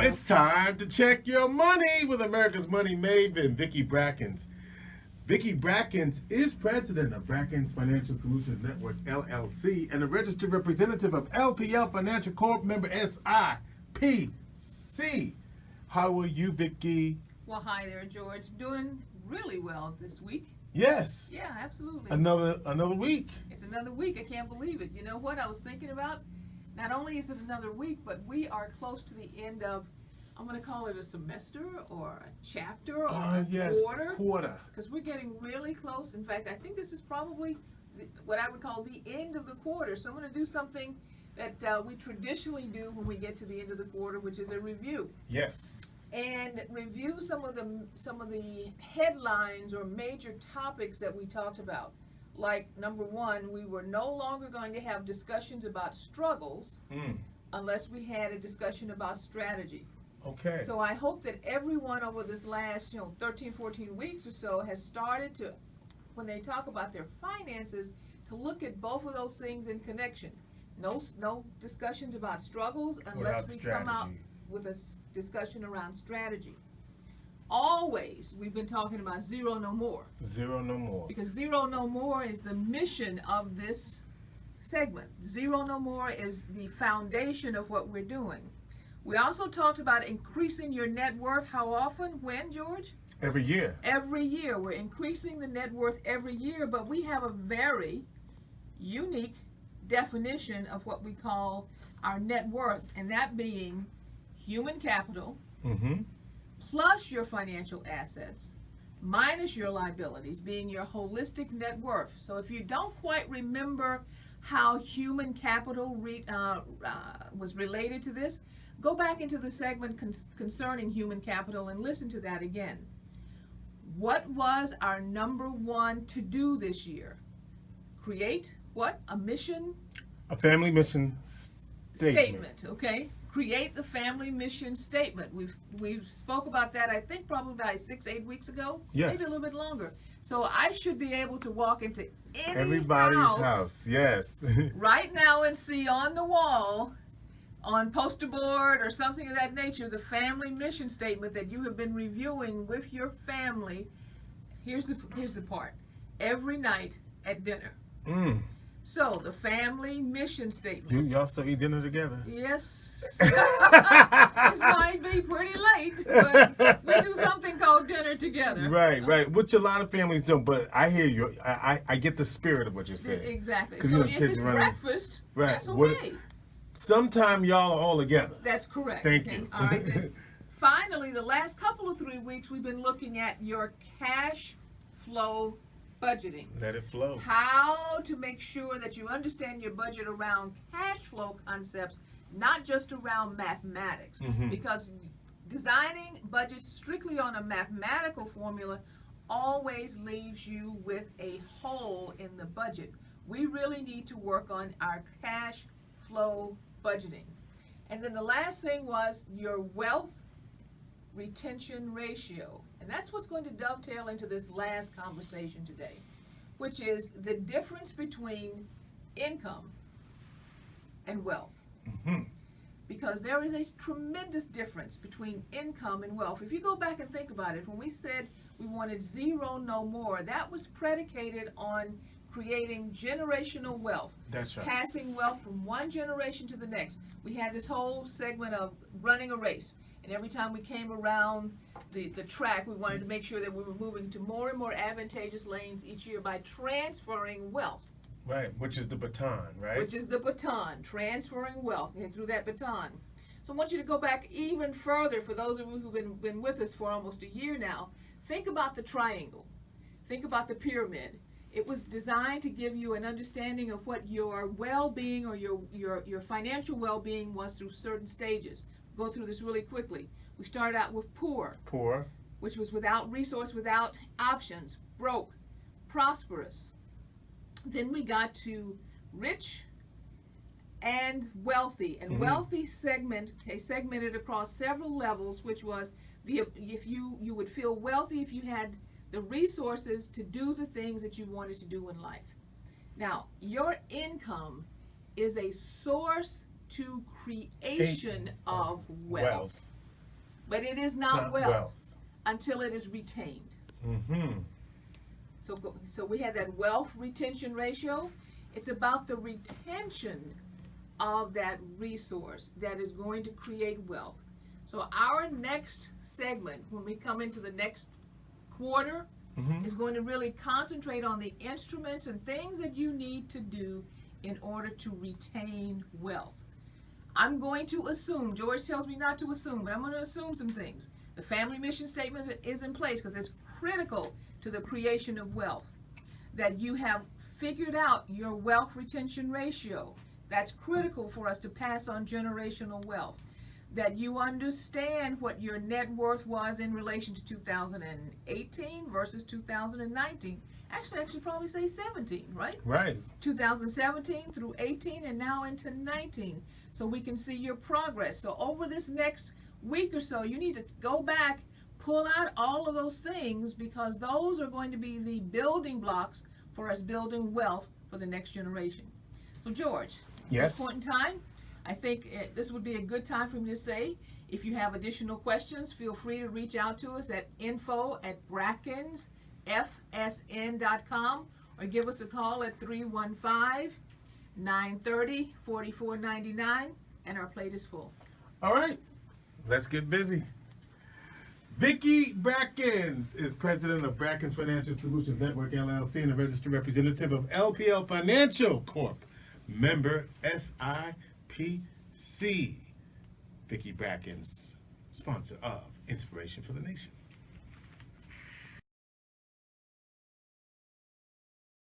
it's time to check your money with America's money maven, Vicki Brackens. Vicki Brackens is president of Brackens Financial Solutions Network, LLC, and a registered representative of LPL Financial Corp, member SIPC. How are you, Vicki? Well, hi there, George. Doing really well this week. Yes. Yeah, absolutely. Another week. It's another week. I can't believe it. You know what I was thinking about? Not only is it another week, but we are close to the end of, I'm going to call it a semester or a chapter or a quarter. Because we're getting really close. In fact, I think this is probably what I would call the end of the quarter. So I'm going to do something that we traditionally do when we get to the end of the quarter, which is a review. Yes. And review some of the headlines or major topics that we talked about. Like, number one, we were no longer going to have discussions about struggles unless we had a discussion about strategy. Okay. So I hope that everyone over this last 13, 14 weeks or so has started to, when they talk about their finances, to look at both of those things in connection. No discussions about struggles unless we come out with a discussion around strategy. Always, we've been talking about zero no more. Zero no more. Because zero no more is the mission of this segment. Zero no more is the foundation of what we're doing. We also talked about increasing your net worth. How often? When, George? Every year. Every year. We're increasing the net worth every year, but we have a very unique definition of what we call our net worth, and that being human capital, plus your financial assets, minus your liabilities, being your holistic net worth. So if you don't quite remember how human capital was related to this, go back into the segment concerning human capital and listen to that again. What was our number one to do this year? Create what? A mission? A family mission Statement, okay? Create the family mission statement. We've spoke about that, I think, probably about 6-8 weeks ago. Yes. Maybe a little bit longer. So I should be able to walk into everybody's house. Yes. right now and see on the wall, on poster board or something of that nature, the family mission statement that you have been reviewing with your family. Here's the part. Every night at dinner. So, the family mission statement. Y'all still eat dinner together? Yes. This might be pretty late, but we do something called dinner together. Right. Which a lot of families don't, but I hear you. I get the spirit of what you're saying. Exactly. So if it's breakfast, that's okay. Sometime y'all are all together. That's correct. Thank you. All right, then. Finally, the last couple of 3 weeks, we've been looking at your cash flow budgeting. Let it flow. How to make sure that you understand your budget around cash flow concepts, not just around mathematics. Because designing budgets strictly on a mathematical formula always leaves you with a hole in the budget. We really need to work on our cash flow budgeting. And then the last thing was your wealth retention ratio. And that's what's going to dovetail into this last conversation today, which is the difference between income and wealth. Because there is a tremendous difference between income and wealth. If you go back and think about it, when we said we wanted zero no more, that was predicated on creating generational wealth. That's right. Passing wealth from one generation to the next. We had this whole segment of running a race. And every time we came around the track, we wanted to make sure that we were moving to more and more advantageous lanes each year by transferring wealth. Right, which is the baton, right? Which is the baton, transferring wealth through that baton. So I want you to go back even further for those of you who've been with us for almost a year now. Think about the triangle. Think about the pyramid. It was designed to give you an understanding of what your well-being or your financial well-being was through certain stages. Go through this really quickly. We started out with poor, which was without resource, without options, broke, prosperous. Then we got to rich and wealthy, and wealthy segmented across several levels, which was if you would feel wealthy if you had the resources to do the things that you wanted to do in life. Now, your income is a source to creation of wealth. but it is not Not wealth, wealth. until it is retained. Mm-hmm. So we have that wealth retention ratio. It's about the retention of that resource that is going to create wealth. So our next segment, when we come into the next quarter, is going to really concentrate on the instruments and things that you need to do in order to retain wealth. I'm going to assume, George tells me not to assume, but I'm going to assume some things. The family mission statement is in place because it's critical to the creation of wealth. That you have figured out your wealth retention ratio. That's critical for us to pass on generational wealth. That you understand what your net worth was in relation to 2018 versus 2019. Actually, I should probably say 17, right? Right. 2017 through 18 and now into 19. So we can see your progress. So over this next week or so, you need to go back, pull out all of those things, because those are going to be the building blocks for us building wealth for the next generation. So George, at Yes. this point in time, I think this would be a good time for me to say, if you have additional questions, feel free to reach out to us at info@brackensfsn.com or give us a call at 315-930-4499, and our plate is full. All right. Let's get busy. Vicki Brackens is president of Brackens Financial Solutions Network, LLC, and a registered representative of LPL Financial Corp. Member SIPC. Vicki Brackens, sponsor of Inspiration for the Nation.